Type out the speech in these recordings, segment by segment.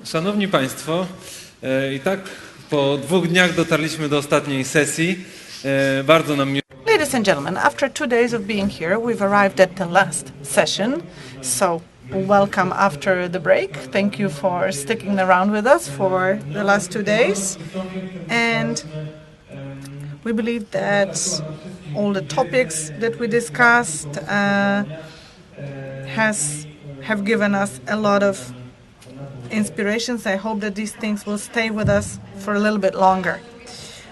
Szanowni Państwo, i tak po 2 dniach dotarliśmy do ostatniej sesji. Bardzo nam miło. Ladies and gentlemen, after 2 days of being here, we've arrived at the last session. So, welcome after the break. Thank you for sticking around with us for the last 2 days. And we believe that all the topics that we discussed have given us a lot of inspirations. I hope that these things will stay with us for a little bit longer.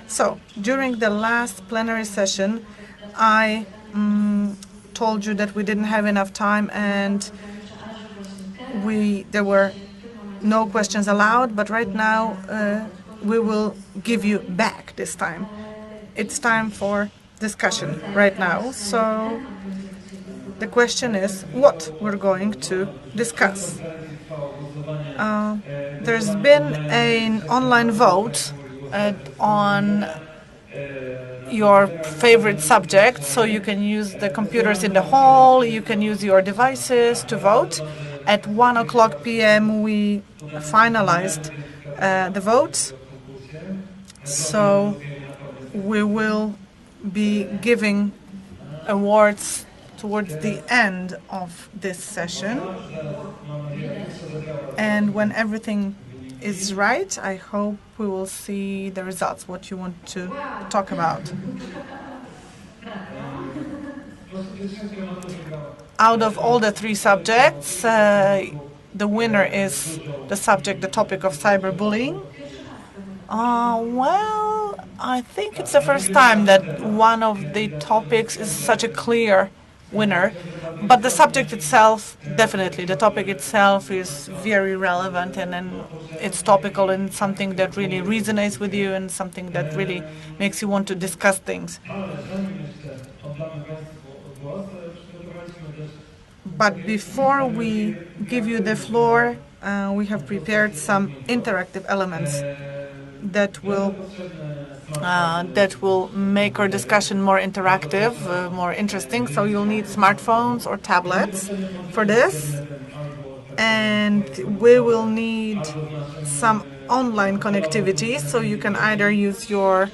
So, during the last plenary session, I told you that we didn't have enough time and there were no questions allowed, but right now we will give you back this time. It's time for discussion right now. So, the question is what we're going to discuss. There's been an online vote on your favorite subject, so you can use the computers in the hall, you can use your devices to vote. At 1:00 p.m. we finalized the votes, so we will be giving awards towards the end of this session. And when everything is right, I hope we will see the results, what you want to talk about. Out of all the 3 subjects, the winner is the topic of cyberbullying. Well, I think it's the first time that one of the topics is such a clear winner, but the subject itself, definitely, the topic itself is very relevant and it's topical and something that really resonates with you and something that really makes you want to discuss things. But before we give you the floor, we have prepared some interactive elements that will make our discussion more interactive, more interesting. So you'll need smartphones or tablets for this. And we will need some online connectivity, so you can either use your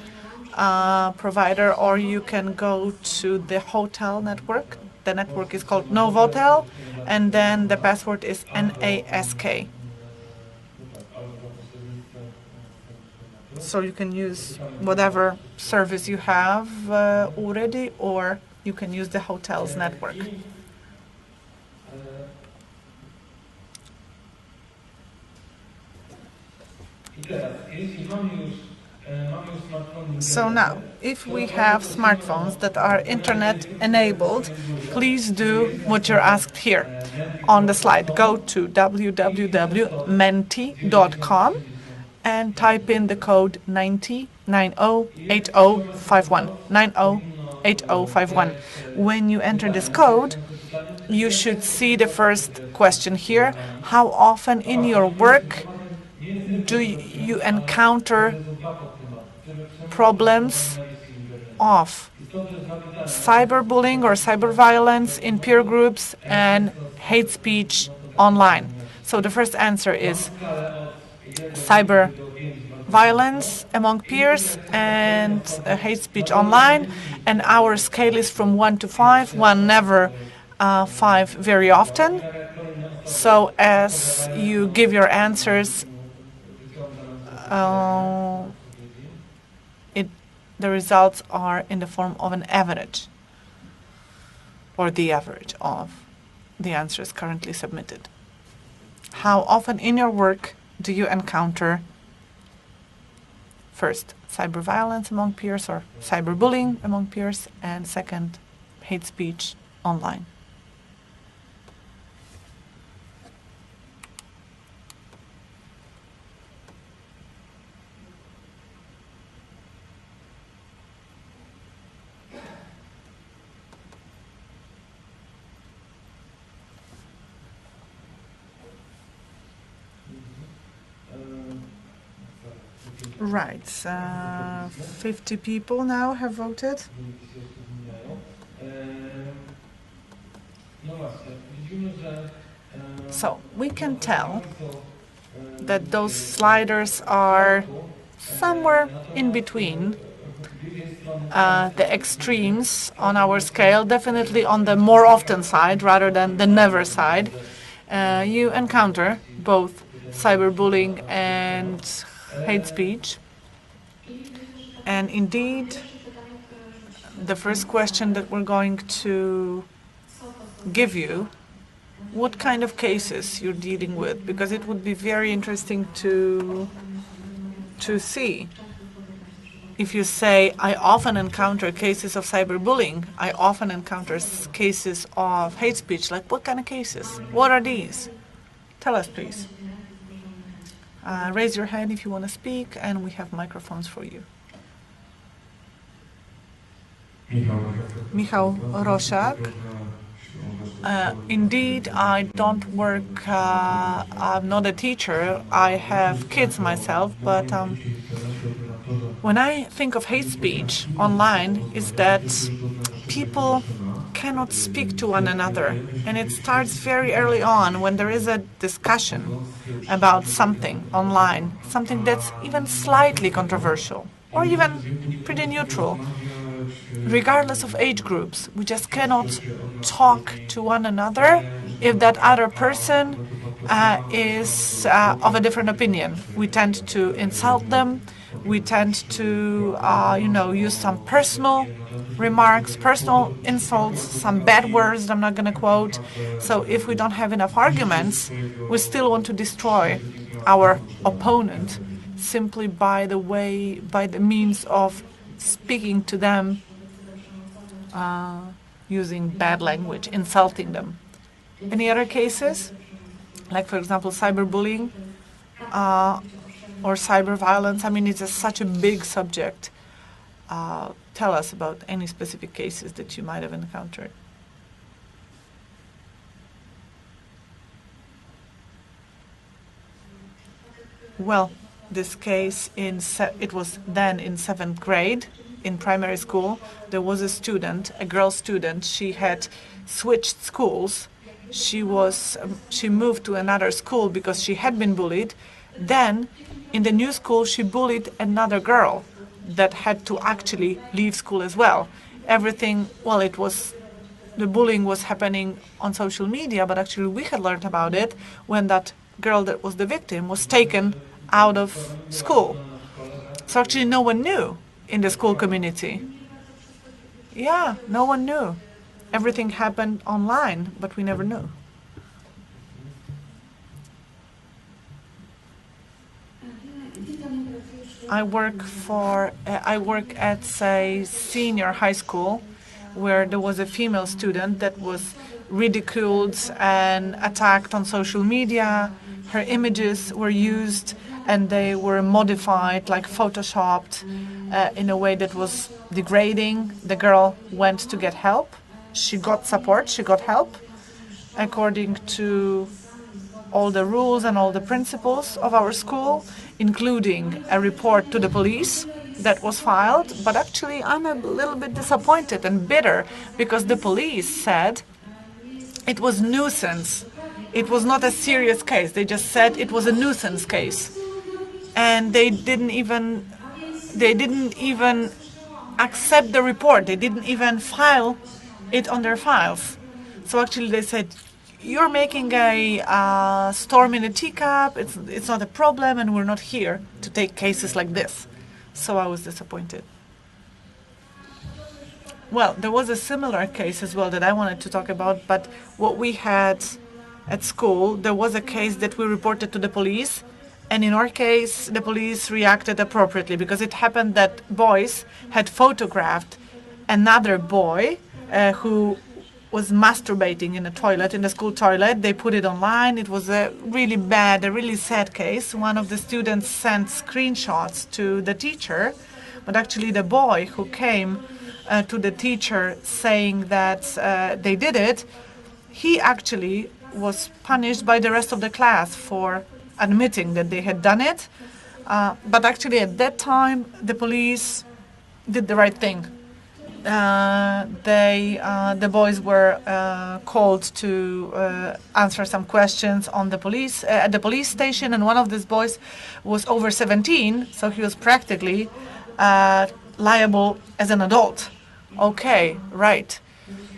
provider or you can go to the hotel network. The network is called Novotel, and then the password is NASK. So you can use whatever service you have already, or you can use the hotel's network. So now, if we have smartphones that are internet enabled, please do what you're asked here on the slide. Go to www.menti.com and type in the code 90908051. 908051. When you enter this code, you should see the first question here. How often in your work do you encounter problems of cyberbullying or cyber violence in peer groups and hate speech online? So the first answer is cyber violence among peers and hate speech online, and our scale is from 1 to 5, 1 never, 5 very often. So as you give your answers, the results are in the form of an average, or the average of the answers currently submitted. How often in your work do you encounter, first, cyber violence among peers or cyberbullying among peers, and second, hate speech online? Right, 50 people now have voted. So we can tell that those sliders are somewhere in between the extremes on our scale, definitely on the more often side rather than the never side. You encounter both cyberbullying and hate speech. And indeed, the first question that we're going to give you, what kind of cases you're dealing with, because it would be very interesting to see. If you say, I often encounter cases of cyberbullying, I often encounter cases of hate speech, like what kind of cases? What are these? Tell us, please. Raise your hand if you want to speak, and we have microphones for you. Michał Roszak. Indeed, I don't work, I'm not a teacher, I have kids myself, but when I think of hate speech online, is that people cannot speak to one another. And it starts very early on when there is a discussion about something online, something that's even slightly controversial or even pretty neutral. Regardless of age groups, we just cannot talk to one another if that other person is of a different opinion. We tend to insult them. We tend to, use some personal remarks, personal insults, some bad words that I'm not going to quote. So if we don't have enough arguments, we still want to destroy our opponent simply by the means of speaking to them using bad language, insulting them. Any other cases? Like, for example, cyberbullying or cyber violence? I mean, it's such a big subject. Tell us about any specific cases that you might have encountered. Well, this case, it was then in 7th grade in primary school. There was a student, a girl student. She had switched schools. She moved to another school because she had been bullied. Then, in the new school, she bullied another girl that had to actually leave school as well. The bullying was happening on social media, but actually we had learned about it when that girl that was the victim was taken out of school. So actually no one knew in the school community. Yeah, no one knew. Everything happened online, but we never knew. I work at a senior high school where there was a female student that was ridiculed and attacked on social media. Her images were used and they were modified, like photoshopped, in a way that was degrading. The girl went to get help. She got support, she got help, according to all the rules and all the principles of our school, including a report to the police that was filed. But actually, I'm a little bit disappointed and bitter because the police said it was nuisance. It was not a serious case. They just said it was a nuisance case. And they didn't even accept the report. They didn't even file it on their files. So actually they said, you're making a storm in a teacup, it's not a problem, and we're not here to take cases like this. So I was disappointed. Well, there was a similar case as well that I wanted to talk about, but what we had at school, there was a case that we reported to the police, and in our case, the police reacted appropriately because it happened that boys had photographed another boy who was masturbating in a toilet, in the school toilet. They put it online. It was a really bad, a really sad case. One of the students sent screenshots to the teacher, but actually the boy who came to the teacher saying that they did it, he actually was punished by the rest of the class for admitting that they had done it. But actually at that time, the police did the right thing. the boys were called to answer some questions on the police at the police station, and one of these boys was over 17, so he was practically liable as an adult. Okay, right.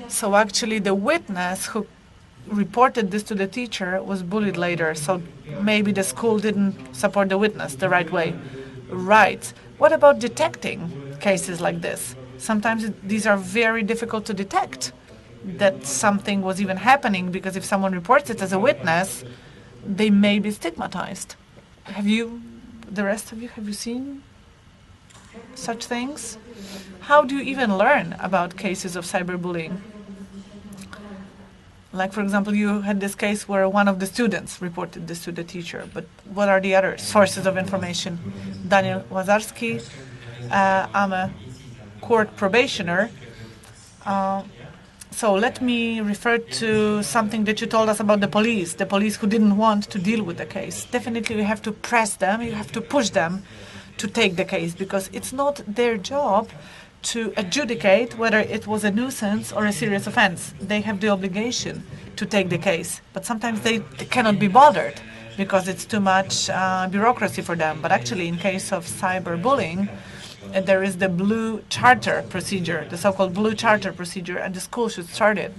So actually, the witness who reported this to the teacher was bullied later. So maybe the school didn't support the witness the right way. Right. What about detecting cases like this? Sometimes these are very difficult to detect that something was even happening, because if someone reports it as a witness, they may be stigmatized. The rest of you, have you seen such things? How do you even learn about cases of cyberbullying? Like, for example, you had this case where one of the students reported this to the teacher, but what are the other sources of information? Daniel Łazarski, I'm a court probationer. So let me refer to something that you told us about the police who didn't want to deal with the case. Definitely you have to press them, you have to push them to take the case, because it's not their job to adjudicate whether it was a nuisance or a serious offense. They have the obligation to take the case, but sometimes they cannot be bothered because it's too much bureaucracy for them. But actually, in case of cyberbullying, there is the blue charter procedure, the so-called blue charter procedure, and the school should start it.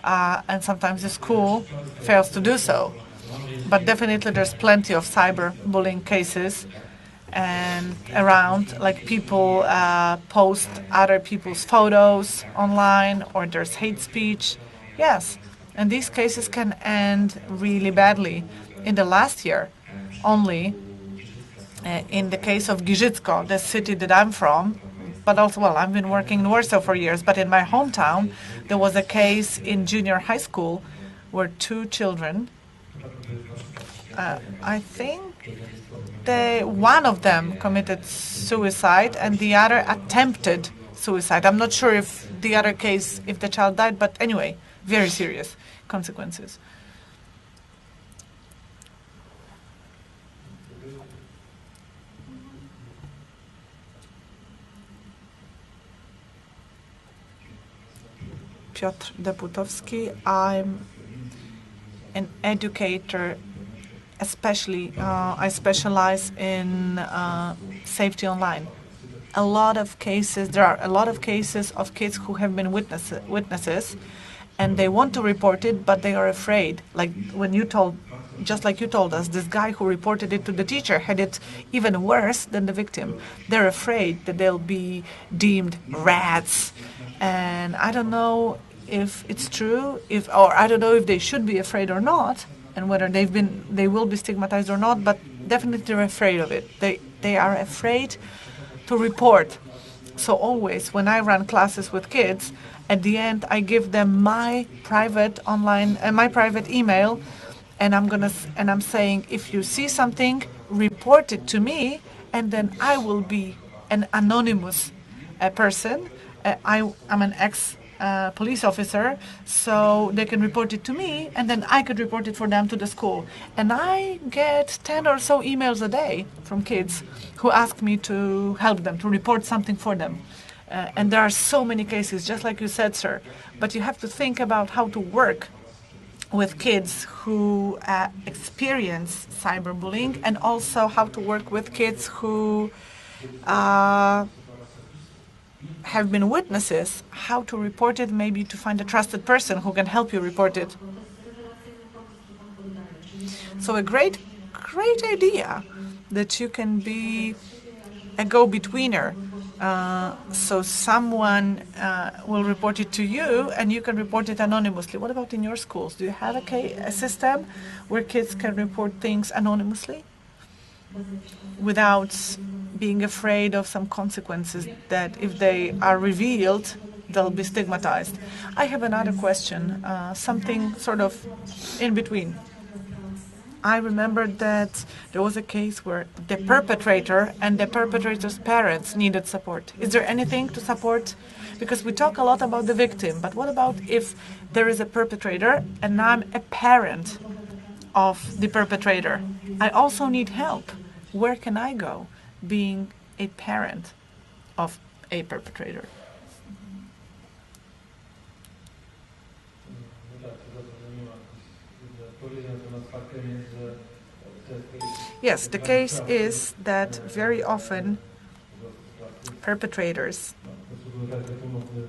And sometimes the school fails to do so. But definitely there's plenty of cyberbullying cases and around, like people post other people's photos online, or there's hate speech. Yes, and these cases can end really badly. In the last year only, in the case of Giżycko, the city that I'm from, but also, well, I've been working in Warsaw for years, but in my hometown, there was a case in junior high school where two children, I think one of them committed suicide and the other attempted suicide. I'm not sure if the other case, if the child died, but anyway, very serious consequences. Piotr Deputowski. I'm an educator, especially I specialize in safety online. There are a lot of cases of kids who have been witnesses, and they want to report it, but they are afraid. Like just like you told us, this guy who reported it to the teacher had it even worse than the victim. They're afraid that they'll be deemed rats. And I don't know if it's true, or I don't know if they should be afraid or not, and whether they will be stigmatized or not, but definitely they're afraid of it. They are afraid to report. So always when I run classes with kids, at the end I give them my private email, and I'm saying, if you see something, report it to me, and then I will be an anonymous person. I'm an ex-police officer, so they can report it to me, and then I could report it for them to the school. And I get 10 or so emails a day from kids who ask me to help them, to report something for them. And there are so many cases, just like you said, sir. But you have to think about how to work with kids who experience cyberbullying, and also how to work with kids who have been witnesses, how to report it, maybe to find a trusted person who can help you report it. So a great idea that you can be a go-betweener. So someone will report it to you, and you can report it anonymously. What about in your schools? Do you have a system where kids can report things anonymously without being afraid of some consequences, that if they are revealed, they'll be stigmatized? I have another question, something sort of in between. I remember that there was a case where the perpetrator and the perpetrator's parents needed support. Is there anything to support? Because we talk a lot about the victim, but what about if there is a perpetrator and I'm a parent of the perpetrator? I also need help. Where can I go, being a parent of a perpetrator? Yes, the case is that very often perpetrators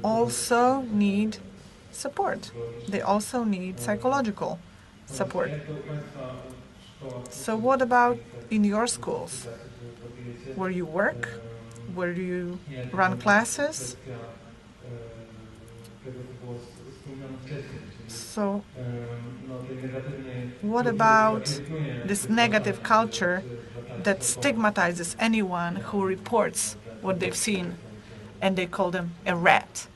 also need support. They also need psychological support. So what about in your schools? Where you work? Where you run classes? So what about this negative culture that stigmatizes anyone who reports what they've seen, and they call them a rat?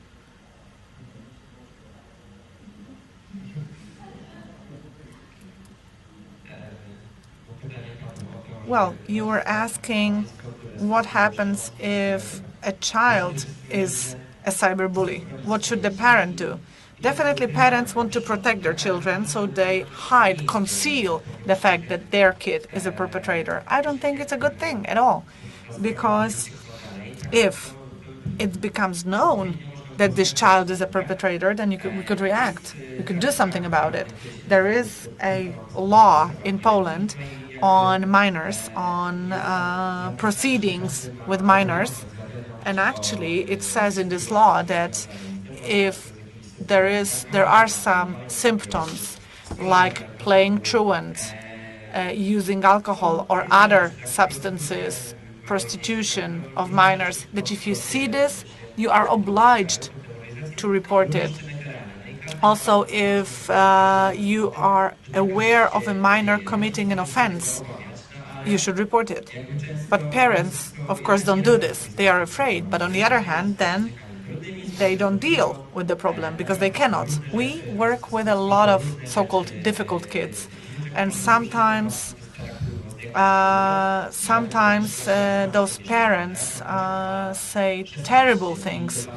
Well, you were asking what happens if a child is a cyberbully. What should the parent do? Definitely parents want to protect their children, so they hide, conceal the fact that their kid is a perpetrator. I don't think it's a good thing at all, because if it becomes known that this child is a perpetrator, then we could react. We could do something about it. There is a law in Poland on minors, on proceedings with minors, and actually it says in this law that if there are some symptoms like playing truant, using alcohol or other substances, prostitution of minors, that if you see this, you are obliged to report it. Also, if you are aware of a minor committing an offense, you should report it. But parents, of course, don't do this. They are afraid. But on the other hand, then they don't deal with the problem because they cannot. We work with a lot of so-called difficult kids, and sometimes those parents say terrible things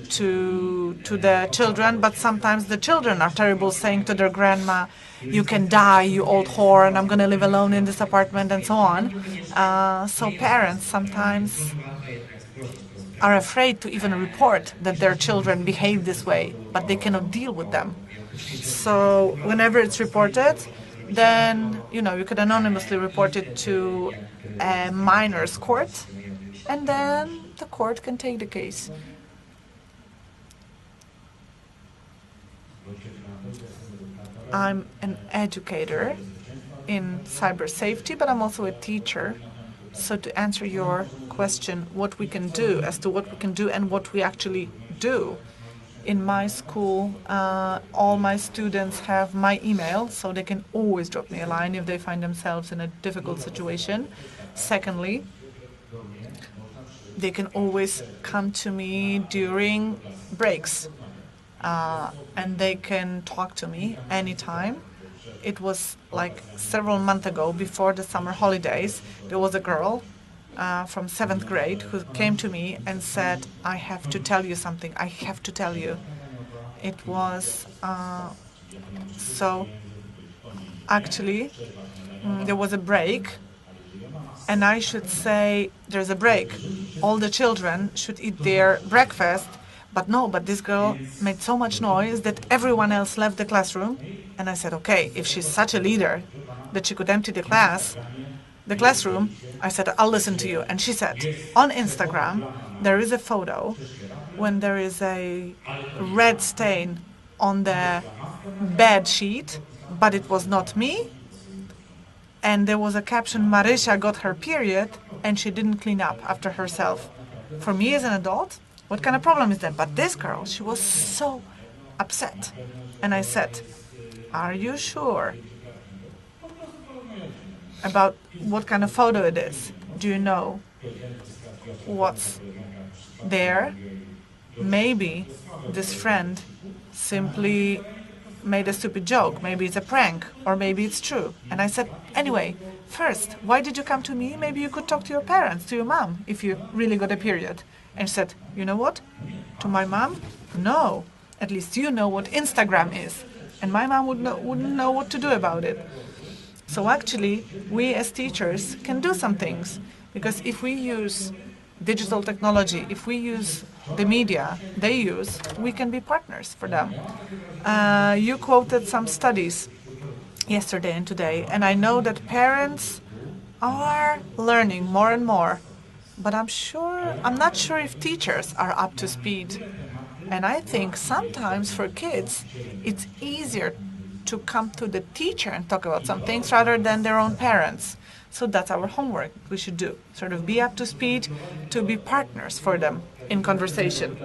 to the children, but sometimes the children are terrible, saying to their grandma, "You can die, you old whore, and I'm going to live alone in this apartment," and so on. So parents sometimes are afraid to even report that their children behave this way, but they cannot deal with them. So whenever it's reported, then you could anonymously report it to a minor's court, and then the court can take the case. I'm an educator in cyber safety, but I'm also a teacher. So to answer your question, what we can do, as to what we can do and what we actually do, in my school, all my students have my email, so they can always drop me a line if they find themselves in a difficult situation. Secondly, they can always come to me during breaks, and they can talk to me anytime. It was like several months ago, before the summer holidays, there was a girl from 7th grade who came to me and said, "I have to tell you something, I have to tell you." It was, so actually, there was a break, and I should say, there's a break. All the children should eat their breakfast, but this girl made so much noise that everyone else left the classroom. And I said, okay, if she's such a leader that she could empty the classroom, I said, I'll listen to you. And she said, on Instagram, there is a photo when there is a red stain on the bed sheet, but it was not me. And there was a caption, Marysia got her period, and she didn't clean up after herself. For me as an adult, what kind of problem is that? But this girl, she was so upset. And I said, are you sure about what kind of photo it is? Do you know what's there? Maybe this friend simply made a stupid joke. Maybe it's a prank, or maybe it's true. And I said, anyway, first, why did you come to me? Maybe you could talk to your parents, to your mom, if you really got a period. And she said, you know what? To my mom? No. At least you know what Instagram is. And my mom wouldn't know what to do about it. So actually, we as teachers can do some things. Because if we use digital technology, if we use the media they use, we can be partners for them. You quoted some studies. yesterday and today. And I know that parents are learning more and more, but I'm not sure if teachers are up to speed. And I think sometimes for kids, it's easier to come to the teacher and talk about some things rather than their own parents. So that's our homework we should do, sort of be up to speed, to be partners for them in conversation.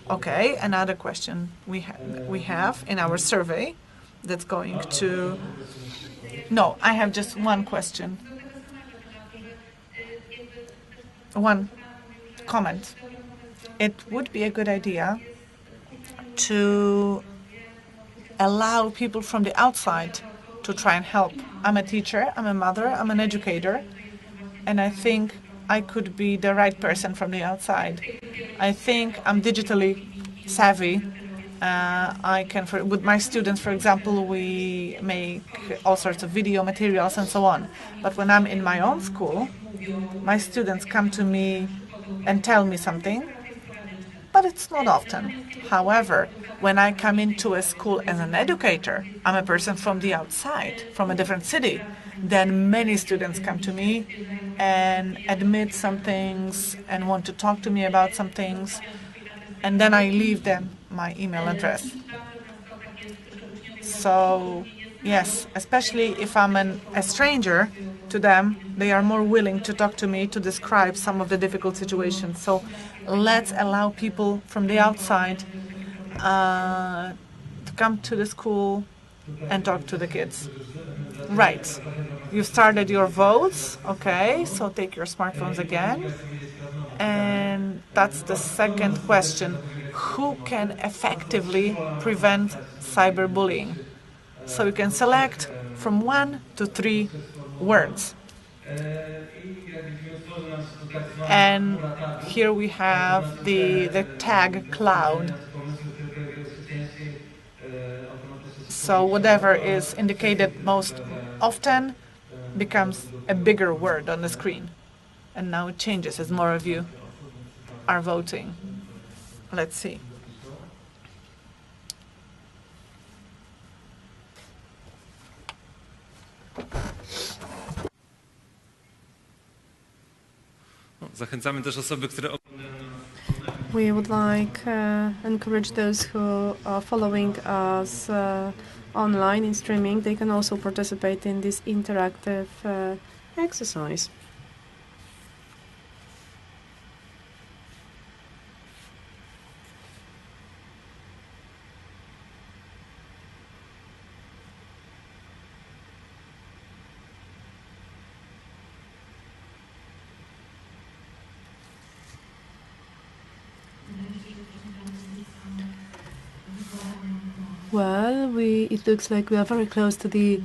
Okay, another question we have in our survey that's going to... No, I have just one question. One comment. It would be a good idea to allow people from the outside to try and help. I'm a teacher, I'm a mother, I'm an educator, and I think I could be the right person from the outside. I think I'm digitally savvy. I can, with my students, for example, we make all sorts of video materials and so on. But when I'm in my own school, my students come to me and tell me something, but it's not often. However, when I come into a school as an educator, I'm a person from the outside, from a different city, then many students come to me and admit some things and want to talk to me about some things, and then I leave them my email address. So, yes, especially if I'm a stranger to them, they are more willing to talk to me to describe some of the difficult situations. So let's allow people from the outside to come to the school and talk to the kids. Right. You started your votes. Okay, so take your smartphones again. And that's the second question. Who can effectively prevent cyberbullying? So you can select from 1 to 3 words. And here we have the tag cloud. So whatever is indicated most often becomes a bigger word on the screen. And now it changes as more of you are voting. Let's see. Zachęcamy też osoby, które... We would like encourage those who are following us online in streaming. They can also participate in this interactive exercise. Well, it looks like we are very close to the,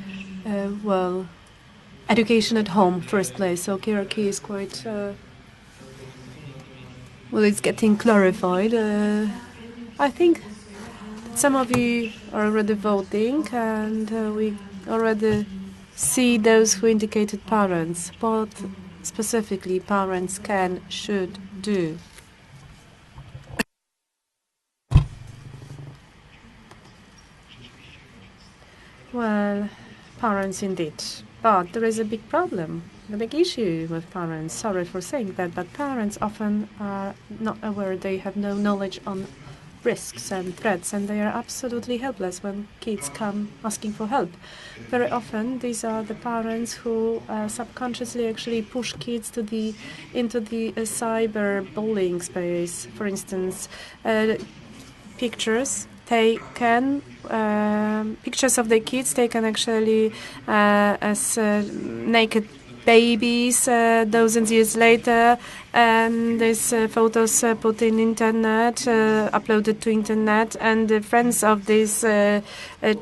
education at home, first place. So hierarchy is quite, it's getting clarified. I think some of you are already voting, and we already see those who indicated parents, what specifically parents should do. Well, parents indeed. But there is a big problem, a big issue with parents. Sorry for saying that, but parents often are not aware. They have no knowledge on risks and threats, and they are absolutely helpless when kids come asking for help. Very often, these are the parents who subconsciously actually push kids into the cyberbullying space. For instance, pictures of the kids taken actually as naked babies dozens of years later, and these photos put in internet, uploaded to internet, and the friends of this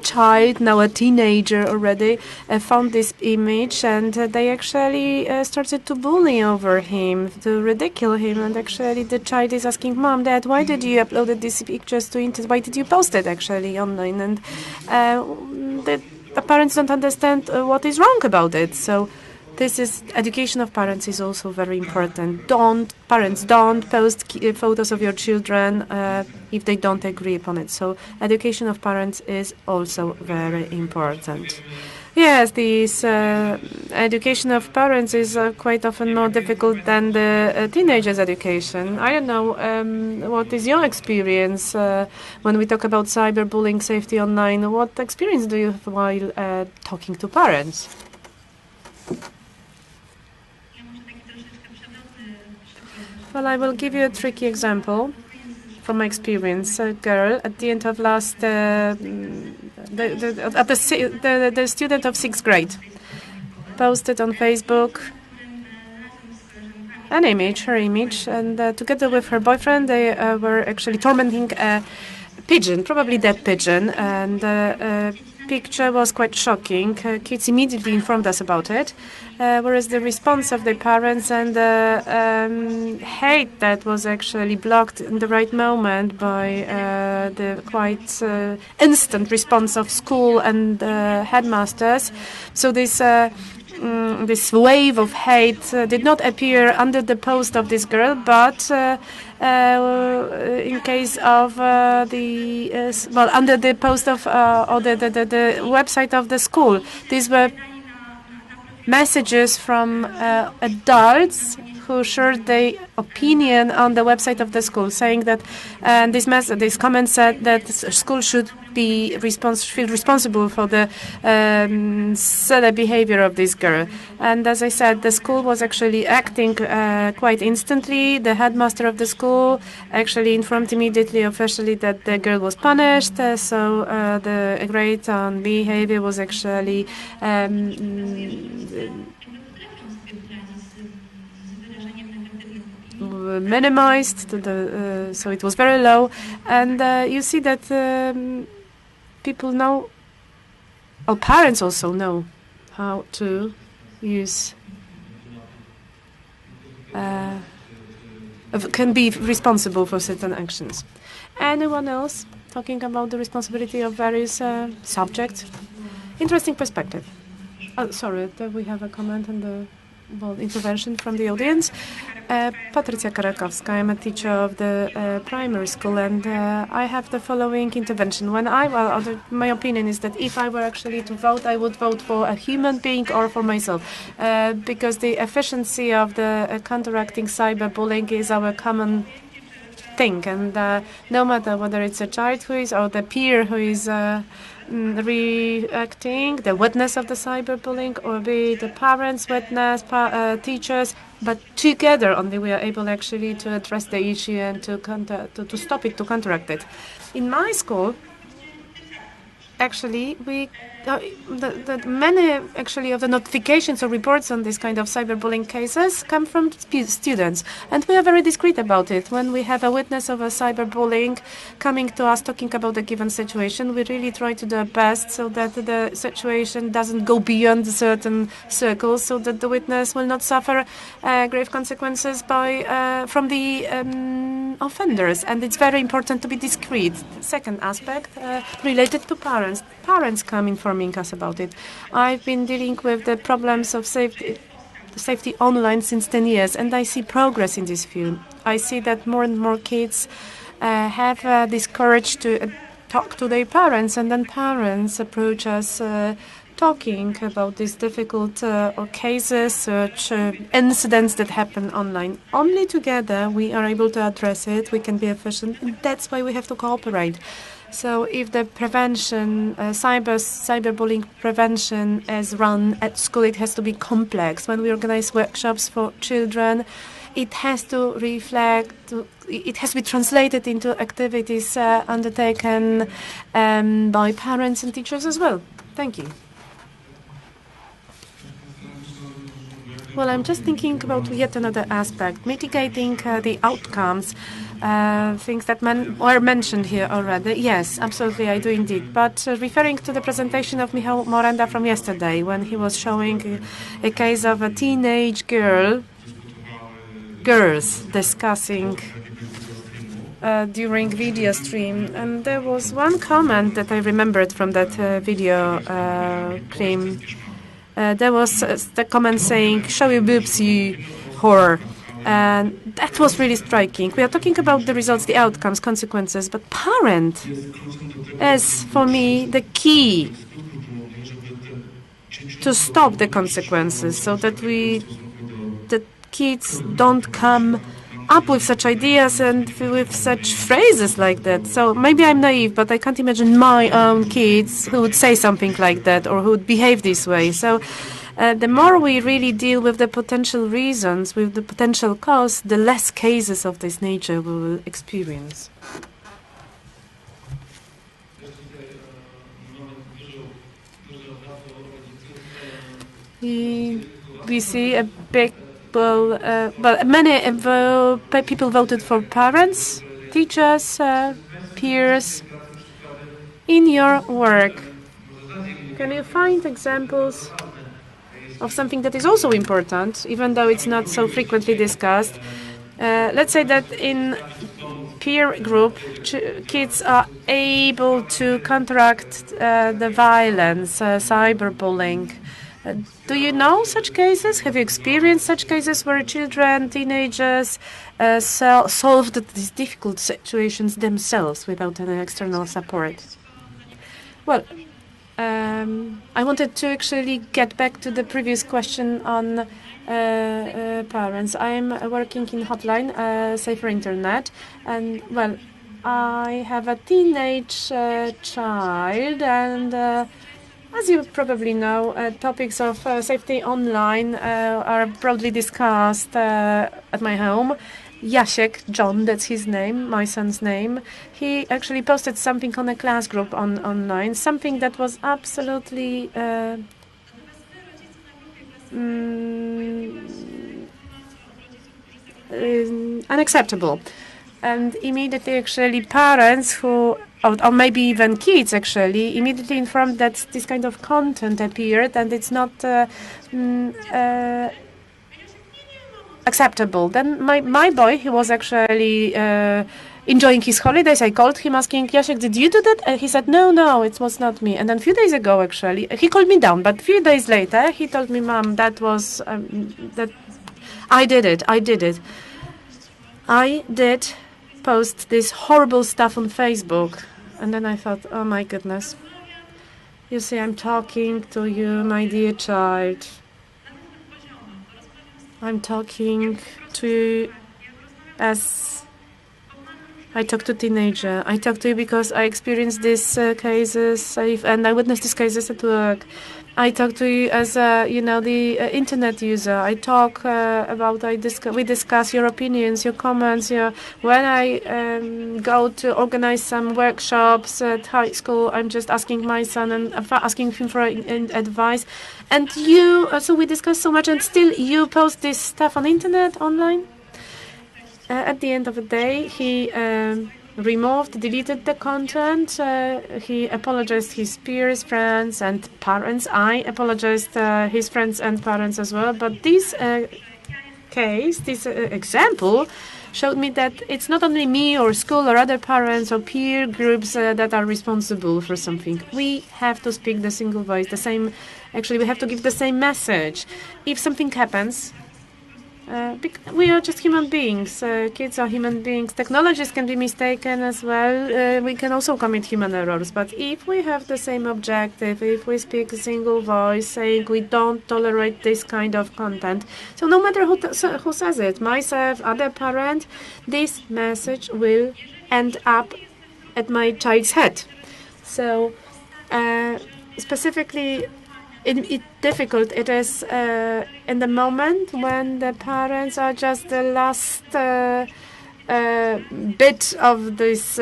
child, now a teenager already, found this image, and they actually started to bully over him, to ridicule him, and actually the child is asking, Mom, Dad, why did you upload these pictures to internet? Why did you post it actually online? And the parents don't understand what is wrong about it. So education of parents is also very important. Parents don't post photos of your children if they don't agree upon it. So education of parents is also very important. Yes, this education of parents is quite often more difficult than the teenagers' education. I don't know, what is your experience when we talk about cyberbullying, safety online? What experience do you have while talking to parents? Well, I will give you a tricky example from my experience. A girl at the end of last, the student of 6th grade, posted on Facebook an image, her image, and together with her boyfriend, they were actually tormenting a pigeon, probably dead pigeon, and picture was quite shocking. Kids immediately informed us about it, whereas the response of the parents and the hate that was actually blocked in the right moment by the quite instant response of school and headmasters. So this this wave of hate did not appear under the post of this girl, but in case of under the post of or the website of the school. These were messages from adults who shared their opinion on the website of the school, saying that this comment said that the school should be feel responsible for the silly behavior of this girl. And as I said, the school was actually acting quite instantly. The headmaster of the school actually informed immediately officially that the girl was punished. So the grade on behavior was actually minimized to the so it was very low, and you see that people know, or parents also know, how to use can be responsible for certain actions. Anyone else talking about the responsibility of various subjects? Interesting perspective. Oh, sorry, we have a comment on the intervention from the audience. Patrycja Karakowska, I'm a teacher of the primary school, and I have the following intervention. When my opinion is that if I were actually to vote, I would vote for a human being or for myself, because the efficiency of the counteracting cyberbullying is our common thing, and no matter whether it's a child who is or the peer who is reacting, the witness of the cyberbullying, or be the parents, witness, teachers, but together only we are able actually to address the issue and to stop it, to counteract it. In my school, actually, many actually of the notifications or reports on this kind of cyberbullying cases come from students, and we are very discreet about it. When we have a witness of a cyberbullying coming to us talking about a given situation, we really try to do our best so that the situation doesn't go beyond certain circles, so that the witness will not suffer grave consequences from the offenders. And it's very important to be discreet. The second aspect related to parents. Parents come informing us about it. I've been dealing with the problems of safety online since 10 years, and I see progress in this field. I see that more and more kids have this courage to talk to their parents, and then parents approach us talking about these difficult cases, such incidents that happen online. Only together we are able to address it, we can be efficient, and that's why we have to cooperate. So if the prevention, cyberbullying prevention is run at school, it has to be complex. When we organize workshops for children, it has to reflect, it has to be translated into activities undertaken by parents and teachers as well. Thank you. Well, I'm just thinking about yet another aspect, mitigating the outcomes. Things that were mentioned here already. Yes, absolutely, I do indeed. But referring to the presentation of Michał Morenda from yesterday, when he was showing a case of a teenage girls discussing during video stream, and there was one comment that I remembered from that video claim. There was the comment saying, "Show your boobs, you whore." And that was really striking. We are talking about the results, the outcomes, consequences, but parent is, for me, the key. to stop the consequences, so that kids don't come up with such ideas and with such phrases like that. So maybe I'm naive, but I can't imagine my own kids who would say something like that or who would behave this way. So the more we really deal with the potential reasons, with the potential cause, the less cases of this nature we will experience. We see a big, many people voted for parents, teachers, peers. In your work, can you find examples of something that is also important, even though it's not so frequently discussed? Let's say that in peer group, kids are able to counteract the violence, cyberbullying. Do you know such cases? Have you experienced such cases where children, teenagers solved these difficult situations themselves without any external support? Well, I wanted to actually get back to the previous question on parents. I'm working in hotline, Safer Internet, and well, I have a teenage child, and as you probably know, topics of safety online are broadly discussed at my home. Jasiek, John, that's his name, my son's name. He actually posted something on a class group online, something that was absolutely unacceptable. And immediately, actually, parents who, or maybe even kids, actually, immediately informed that this kind of content appeared and it's not acceptable. Then my boy, he was actually enjoying his holidays. I called him asking, Jasiek, did you do that? And he said, no, it was not me. And then a few days ago, actually, he called me down. But a few days later, he told me, Mom, that was, that I did it. I did post this horrible stuff on Facebook. And then I thought, oh my goodness. You see, I'm talking to you, my dear child. I'm talking to you as I talk to teenager. I talk to you because I experienced these cases and I witnessed these cases at work. I talk to you as the internet user. I talk about. We discuss your opinions, your comments. When I go to organize some workshops at high school, I'm just asking my son and asking him for advice. And you, so we discuss so much, and still you post this stuff on internet, online. At the end of the day, he deleted the content. He apologized his peers, friends, and parents. I apologized his friends and parents as well. But this example showed me that it's not only me or school or other parents or peer groups that are responsible for something. We have to speak the single voice, we have to give the same message. If something happens, we are just human beings. Kids are human beings. Technologies can be mistaken as well. We can also commit human errors. But if we have the same objective, if we speak a single voice saying we don't tolerate this kind of content, so no matter who says it, myself, other parent, this message will end up at my child's head. So specifically, it's difficult. It is in the moment when the parents are just the last bit of this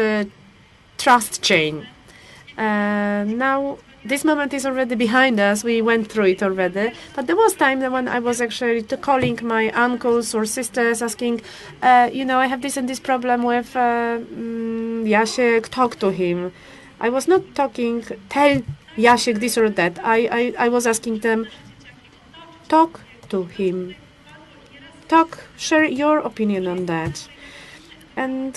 trust chain. Now, this moment is already behind us. We went through it already. But there was time when I was actually calling my uncles or sisters, asking, I have this and this problem with Jasiek, talk to him. I was not talking, tell Jasiek this or that. I was asking them, talk to him. Share your opinion on that. And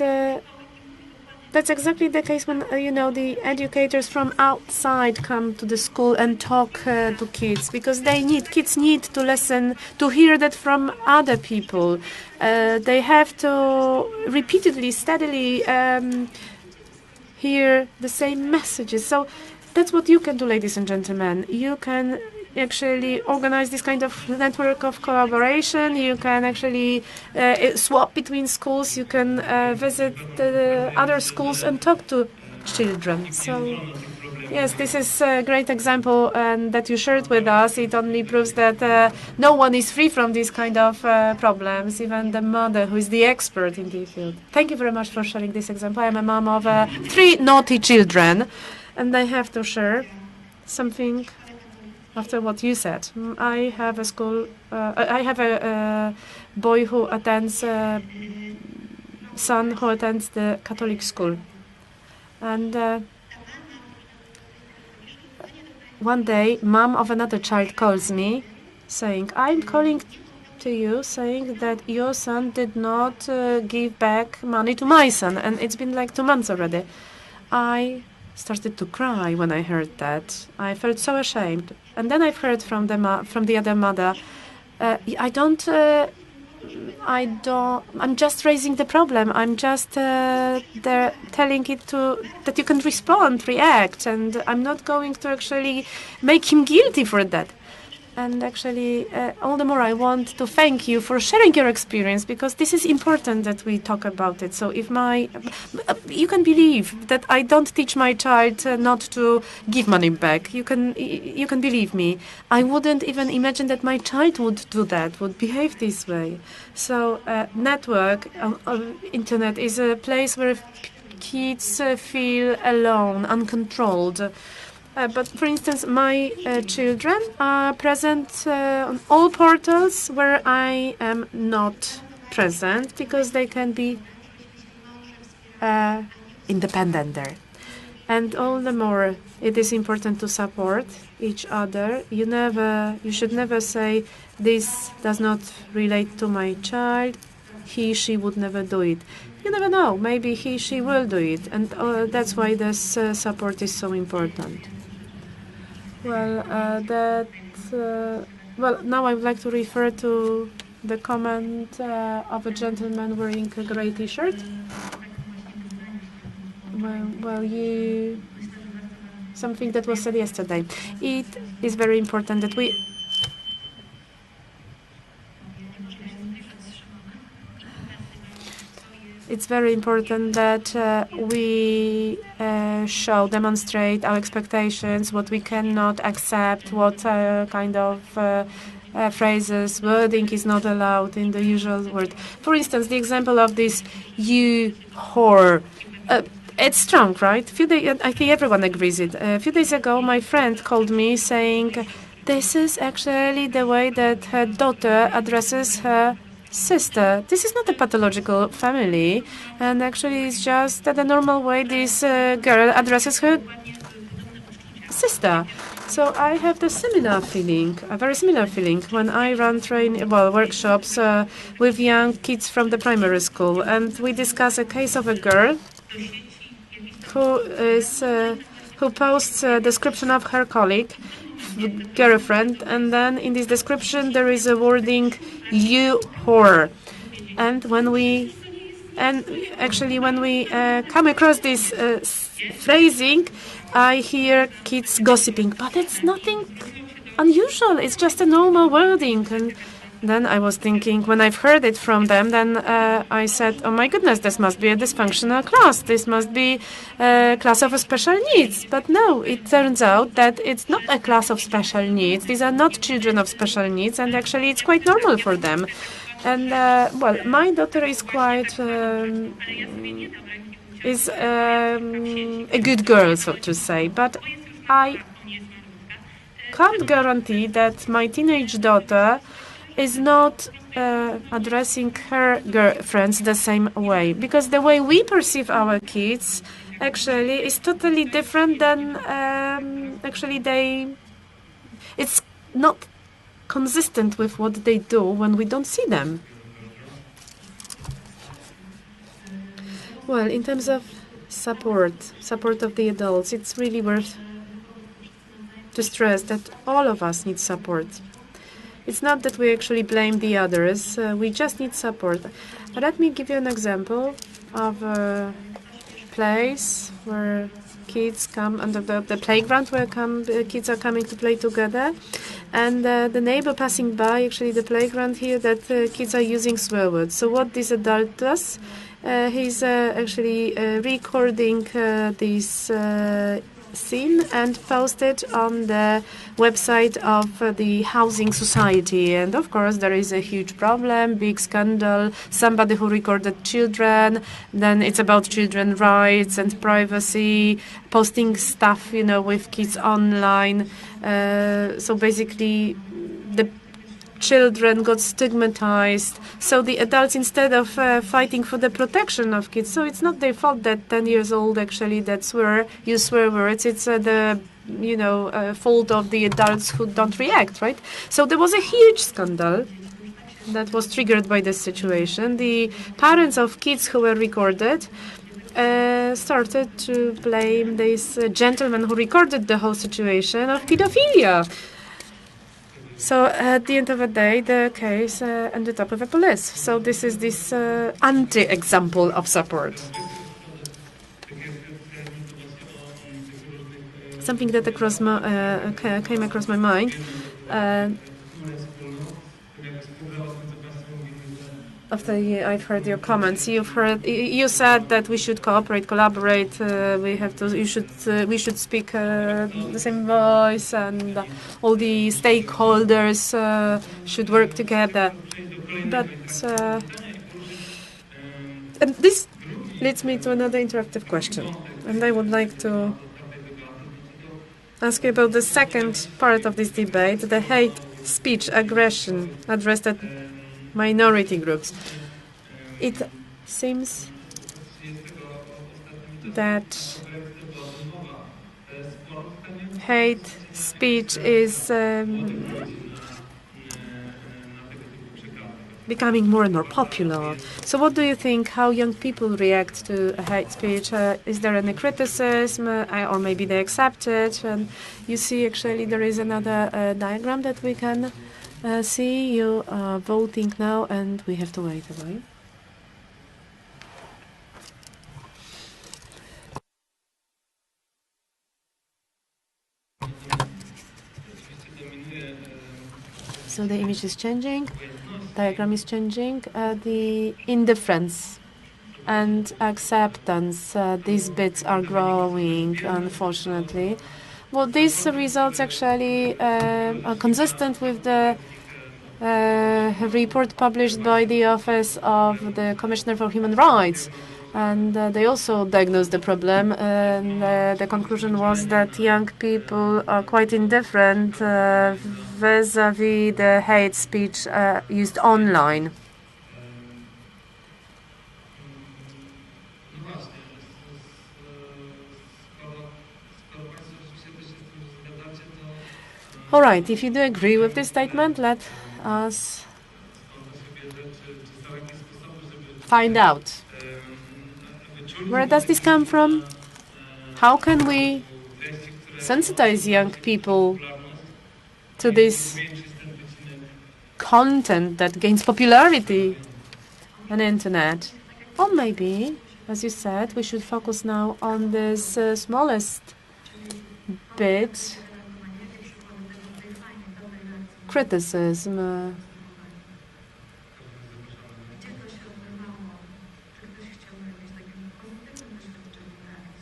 that's exactly the case when, the educators from outside come to the school and talk to kids, because kids need to listen, to hear that from other people. They have to repeatedly, steadily hear the same messages. So that's what you can do, ladies and gentlemen. You can actually organize this kind of network of collaboration. You can actually swap between schools. You can visit the other schools and talk to children. So yes, this is a great example and that you shared with us. It only proves that no one is free from these kind of problems, even the mother who is the expert in the field. Thank you very much for sharing this example. I'm a mom of 3 naughty children, and I have to share something after what you said. I have a school, I have a boy who attends, son who attends the Catholic school. And one day, mom of another child calls me, saying, I'm calling to you, saying that your son did not give back money to my son. And it's been like 2 months already. I started to cry when I heard that. I felt so ashamed. And then I've heard from the other mother, I'm just raising the problem. I'm just there telling it that you can respond, react, and I'm not going to actually make him guilty for that. And actually, all the more I want to thank you for sharing your experience, because this is important that we talk about it. So if you can believe that I don't teach my child not to give money back. You can believe me. I wouldn't even imagine that my child would do that, would behave this way. So network, internet is a place where kids feel alone, uncontrolled. But for instance, my children are present on all portals where I am not present, because they can be independent there. And all the more it is important to support each other. You should never say, this does not relate to my child, she would never do it. You never know, maybe she will do it, and that's why this support is so important. Well, now I would like to refer to the comment of a gentleman wearing a grey T-shirt. Something that was said yesterday. It is very important that we. It's very important that we demonstrate our expectations, what we cannot accept, what kind of phrases, wording is not allowed in the usual word. For instance, the example of this "you whore." It's strong, right? I think everyone agrees it. A few days ago, my friend called me saying, this is actually the way that her daughter addresses her sister. This is not a pathological family, and actually it's just the normal way this girl addresses her sister. So I have the similar feeling, a very similar feeling, when I run workshops with young kids from the primary school, and we discuss a case of a girl who posts a description of her colleague, girlfriend, and then in this description there is a wording "you whore," and when we come across this phrasing, I hear kids gossiping, but it's nothing unusual, it's just a normal wording. And then I was thinking, when I've heard it from them, then I said, oh my goodness, this must be a dysfunctional class. This must be a class of special needs. But no, it turns out that it's not a class of special needs. These are not children of special needs, and actually it's quite normal for them. And, my daughter is quite... a good girl, so to say. But I can't guarantee that my teenage daughter is not addressing her girlfriends the same way, because the way we perceive our kids actually is totally different than it's not consistent with what they do when we don't see them. Well, in terms of support of the adults, it's really worth to stress that all of us need support. It's not that we actually blame the others, we just need support. Let me give you an example of a place where kids come, under the playground where kids are coming to play together. And the neighbor passing by, actually the playground here, that kids are using swear words. So what this adult does, he's actually recording this scene and post it on the website of the housing society. And of course there is a huge problem, big scandal, somebody who recorded children, then it's about children rights and privacy, posting stuff, you know, with kids online. So basically the children got stigmatized. So the adults, instead of fighting for the protection of kids, so it's not their fault that 10 years old actually that use swear words. It's the fault of the adults who don't react, right? So there was a huge scandal that was triggered by this situation. The parents of kids who were recorded started to blame this gentleman who recorded the whole situation of pedophilia. So at the end of the day, the case ended up with the police. So this is this anti-example of support. Something that came across my mind. After I've heard your comments, you said that we should collaborate. We should speak the same voice, and all the stakeholders should work together. But and this leads me to another interactive question, and I would like to ask you about the second part of this debate: the hate speech, aggression addressed at minority groups. It seems that hate speech is becoming more and more popular. So what do you think, how young people react to hate speech? Is there any criticism, or maybe they accept it? And you see, actually, there is another diagram that we can see. You are voting now, and we have to wait a while. So the image is changing, diagram is changing. The indifference and acceptance, these bits are growing, unfortunately. Well, these results actually are consistent with the report published by the Office of the Commissioner for Human Rights. And they also diagnosed the problem, and the conclusion was that young people are quite indifferent vis-a-vis the hate speech used online. All right, if you do agree with this statement, let us find out. Where does this come from? How can we sensitize young people to this content that gains popularity on the internet? Or maybe, as you said, we should focus now on this smallest bit, criticism.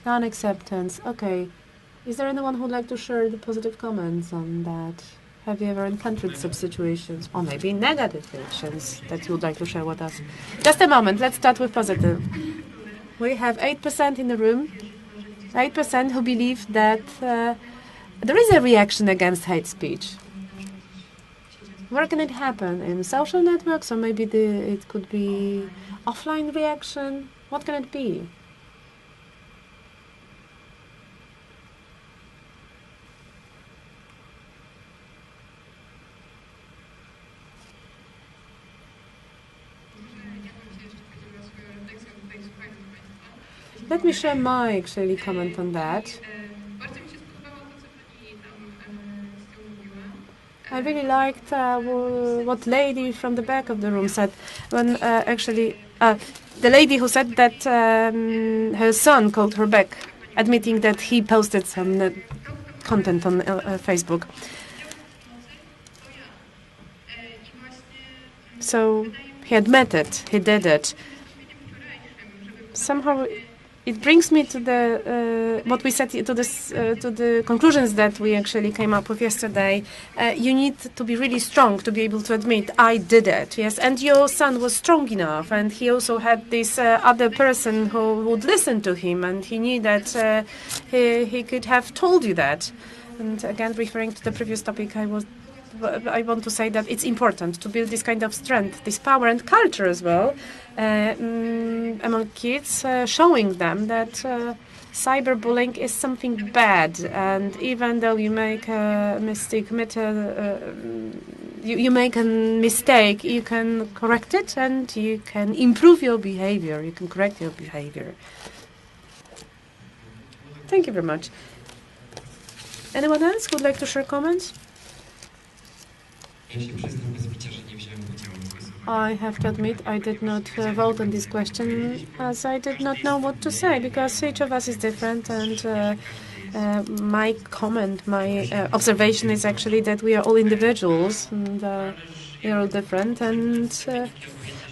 Non-acceptance. Okay. Is there anyone who would like to share the positive comments on that? Have you ever encountered such situations? Or maybe negative reactions that you would like to share with us? Just a moment. Let's start with positive. We have 8% in the room. 8% who believe that there is a reaction against hate speech. Where can it happen? In social networks? Or maybe it could be offline reaction? What can it be? Let me share my actually comment on that. I really liked what lady from the back of the room said when the lady who said that her son called her back, admitting that he posted some content on Facebook. So he admitted, he did it. Somehow it brings me to the what we said to the conclusions that we actually came up with yesterday. You need to be really strong to be able to admit I did it. Yes, and your son was strong enough, and he also had this other person who would listen to him, and he knew that he could have told you that. And again, referring to the previous topic, I want to say that it's important to build this kind of strength, this power and culture as well among kids, showing them that cyberbullying is something bad, and even though you make a mistake, you make a mistake, you can correct it and you can improve your behavior. You can correct your behavior. Thank you very much. Anyone else who would like to share comments? I have to admit I did not vote on this question, as I did not know what to say, because each of us is different, and my comment, my observation is actually that we are all individuals, and we are all different. And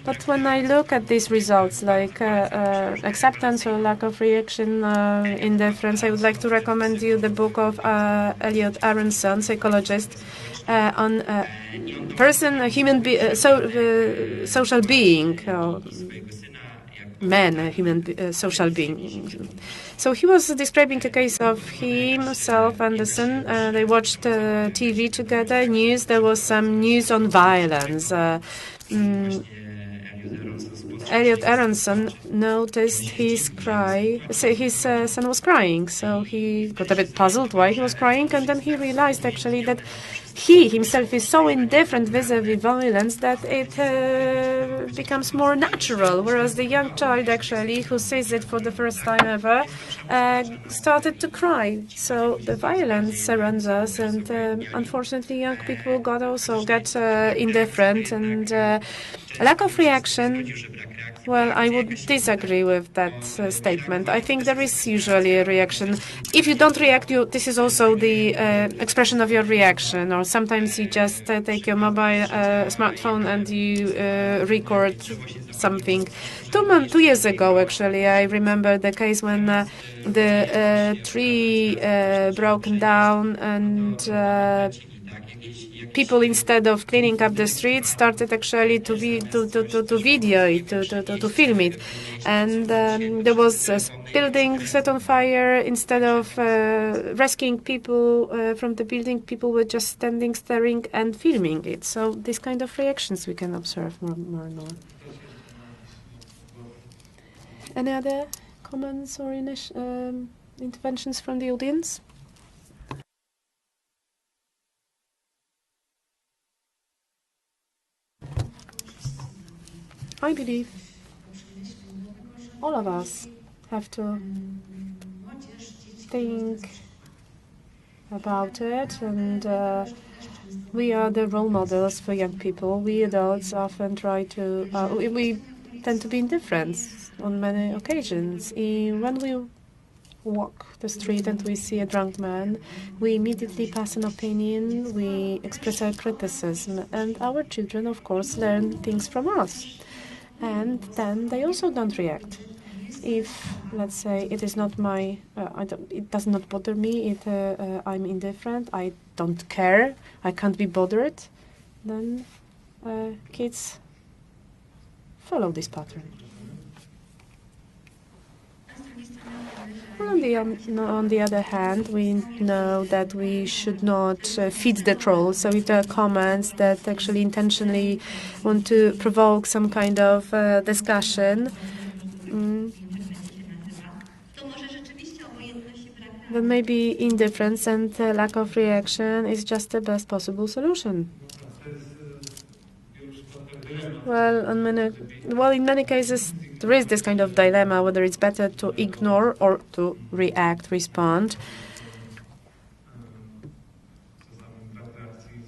but when I look at these results, like acceptance or lack of reaction, indifference, I would like to recommend you the book of Elliot Aronson, psychologist, on person, a human social being, man, a human social being. So he was describing a case of himself, Anderson. They watched TV together, news. There was some news on violence. Elliot Aronson noticed his son was crying, so he got a bit puzzled why he was crying, and then he realized actually that he himself is so indifferent vis-a-vis violence that it becomes more natural, whereas the young child actually, who sees it for the first time ever, started to cry. So the violence surrounds us, and unfortunately young people also get indifferent, and lack of reaction. Well, I would disagree with that statement. I think there is usually a reaction. If you don't react, this is also the expression of your reaction. Or sometimes you just take your mobile smartphone and you record something. 2 years ago, actually, I remember the case when the tree broke down, and people, instead of cleaning up the streets, started actually to video it, to film it, and there was a building set on fire. Instead of rescuing people from the building, people were just standing, staring, and filming it. So these kind of reactions we can observe more and more. Any other comments or interventions from the audience? I believe all of us have to think about it, and we are the role models for young people. We adults often try to, we tend to be indifferent on many occasions. When we walk the street and we see a drunk man, we immediately pass an opinion, we express our criticism, and our children, of course, learn things from us. And then they also don't react. If, let's say, it is not my, it does not bother me, I'm indifferent, I don't care, I can't be bothered, then kids follow this pattern. On the other hand, we know that we should not feed the trolls. So if there are comments that actually intentionally want to provoke some kind of discussion, then maybe indifference and lack of reaction is just the best possible solution. Well, in many cases, there is this kind of dilemma, whether it's better to ignore or to respond.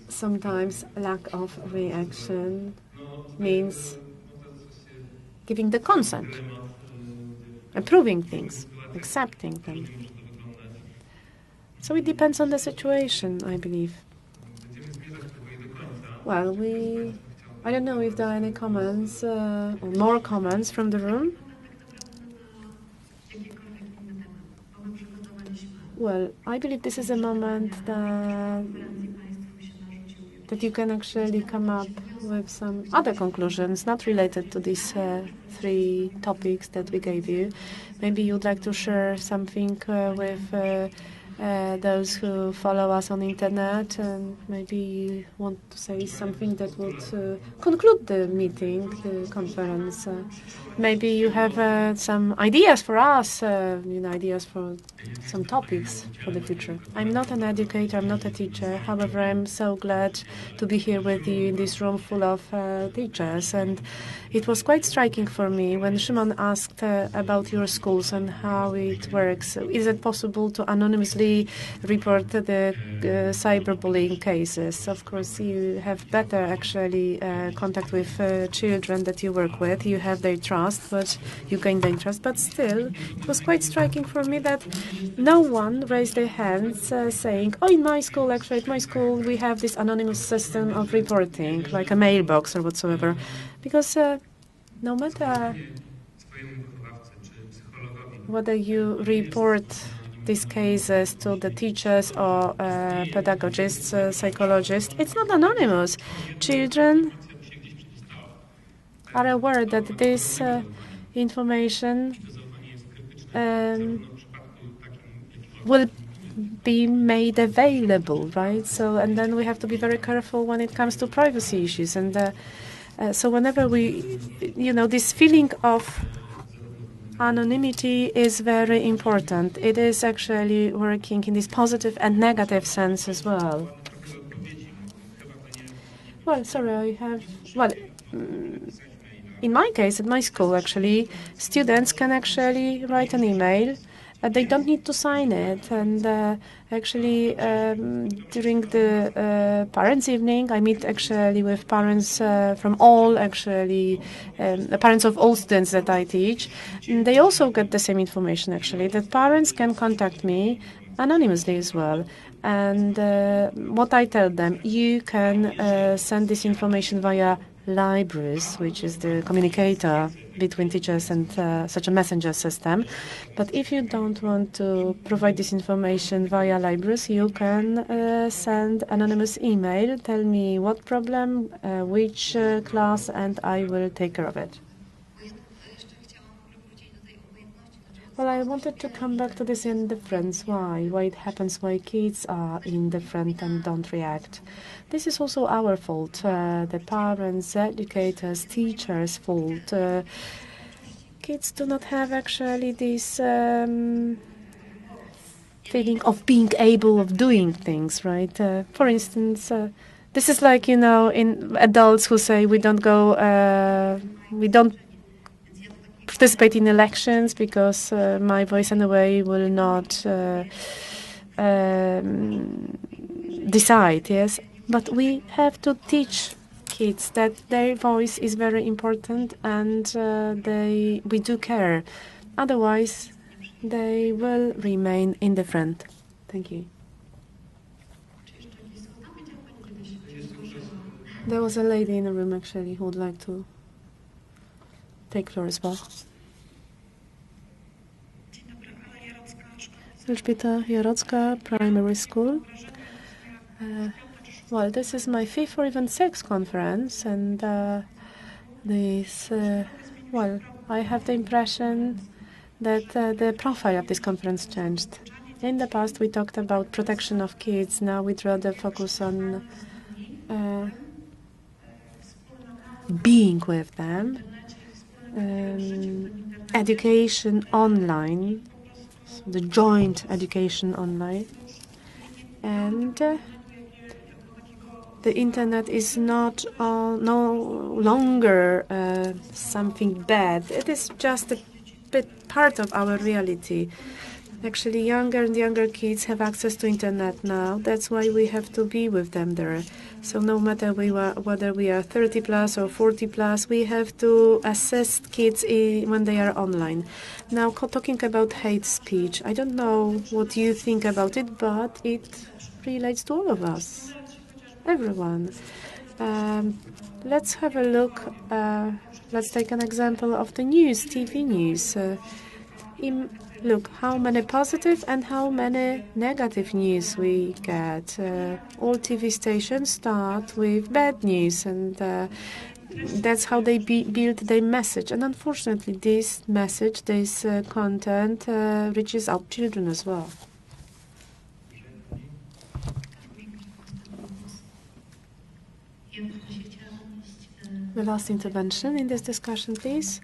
Sometimes lack of reaction means giving the consent, approving things, accepting them. So it depends on the situation, I believe. Well, we I don't know if there are any comments or more comments from the room. Well, I believe this is a moment that you can actually come up with some other conclusions not related to these three topics that we gave you. Maybe you'd like to share something with those who follow us on internet, and maybe you want to say something that would conclude the meeting, the conference. Maybe you have some ideas for us, ideas for some topics for the future. I'm not an educator, I'm not a teacher. However, I'm so glad to be here with you in this room full of teachers. And it was quite striking for me when Szymon asked about your schools and how it works. Is it possible to anonymously report the cyberbullying cases? Of course, you have better actually contact with children that you work with. You have their trust, but you gain their trust. But still, it was quite striking for me that no one raised their hands saying, oh, in my school, actually, at my school, we have this anonymous system of reporting, like a mailbox or whatsoever. Because no matter whether you report these cases to the teachers or pedagogists, psychologists, it's not anonymous. Children are aware that this information will be made available, right? So, and then we have to be very careful when it comes to privacy issues. And so whenever this feeling of anonymity is very important. It is actually working in this positive and negative sense as well. Well, sorry, in my case, at my school, actually, students can actually write an email. They don't need to sign it. And actually, during the parents' evening, I meet actually with parents from all, actually, parents of all students that I teach. And they also get the same information, actually, that parents can contact me anonymously as well. And what I tell them, you can send this information via libraries, which is the communicator between teachers and such a messenger system. But if you don't want to provide this information via libraries, you can send anonymous email, tell me what problem, which class, and I will take care of it. Well, I wanted to come back to this indifference. Why it happens, why kids are indifferent and don't react. This is also our fault, the parents, educators, teachers' fault. Kids do not have actually this feeling of being able of doing things, right? For instance, this is like, in adults who say we don't participate in elections because my voice in a way will not decide, yes? But we have to teach kids that their voice is very important and we do care. Otherwise, they will remain indifferent. Thank you. There was a lady in the room, actually, who would like to take floor as well. Elżbieta Jarocka, Primary School. Well, this is my 5th or even 6th conference, and I have the impression that the profile of this conference changed. In the past, we talked about protection of kids. Now we'd rather focus on being with them, education online, so the joint education online, and the internet is no longer something bad. It is just a bit part of our reality. Actually, younger and younger kids have access to internet now. That's why we have to be with them there. So no matter whether we are 30 plus or 40 plus, we have to assist kids when they are online. Now, talking about hate speech, I don't know what you think about it, but it relates to all of us. Everyone. let's have a look. Let's take an example of the news, TV news. Look, how many positive and how many negative news we get. All TV stations start with bad news, and that's how they build their message. And unfortunately, this message, this content reaches out children as well. The last intervention in this discussion, please.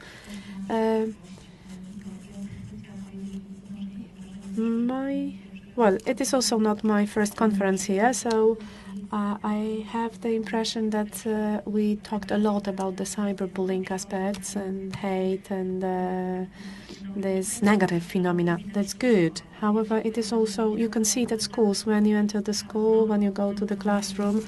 Well, it is also not my first conference here, so I have the impression that we talked a lot about the cyberbullying aspects and hate and this negative phenomena. That's good. However, it is also, you can see it at schools when you enter the school, when you go to the classroom,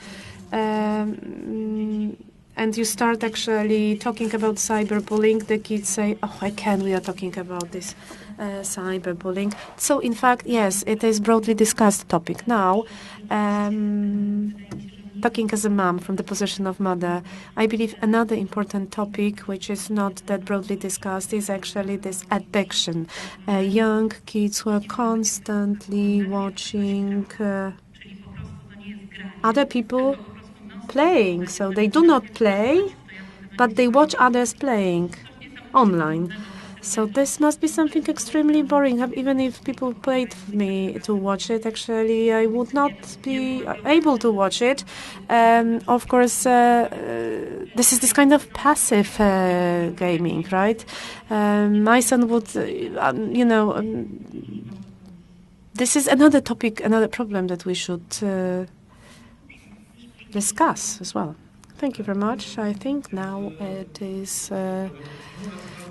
and you start actually talking about cyberbullying, the kids say, oh, we are talking about this cyberbullying. So, in fact, yes, it is broadly discussed topic. Now, talking as a mom from the position of mother, I believe another important topic which is not that broadly discussed is actually this addiction. Young kids who are constantly watching other people playing. So they do not play, but they watch others playing online. So this must be something extremely boring. Even if people paid me to watch it, actually, I would not be able to watch it. Of course, this is this kind of passive gaming, right? My son would, this is another topic, another problem that we should discuss as well. Thank you very much. I think now it is the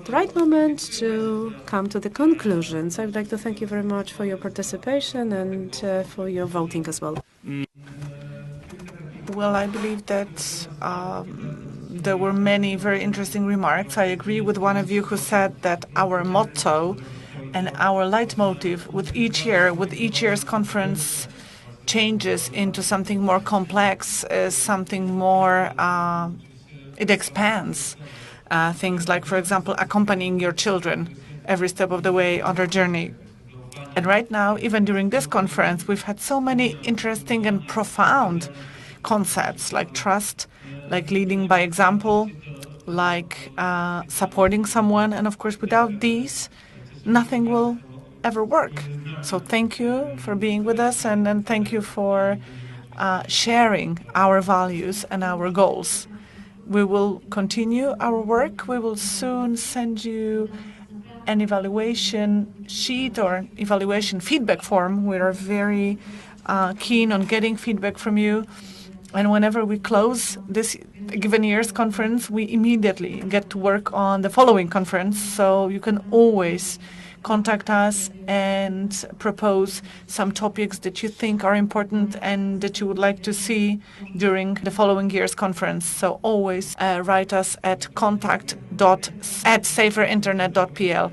right moment to come to the conclusions. I would like to thank you very much for your participation and for your voting as well. Well, I believe that there were many very interesting remarks. I agree with one of you who said that our motto and our leitmotif with each year's conference changes into something more complex, something more, it expands. Things like, for example, accompanying your children every step of the way on their journey. And right now, even during this conference, we've had so many interesting and profound concepts like trust, like leading by example, like supporting someone. And of course, without these, nothing will ever work. So thank you for being with us, and thank you for sharing our values and our goals. We will continue our work. We will soon send you an evaluation sheet or evaluation feedback form. We are very keen on getting feedback from you. And whenever we close this given year's conference, we immediately get to work on the following conference. So you can always contact us and propose some topics that you think are important and that you would like to see during the following year's conference. So always write us at contact@saferinternet.pl.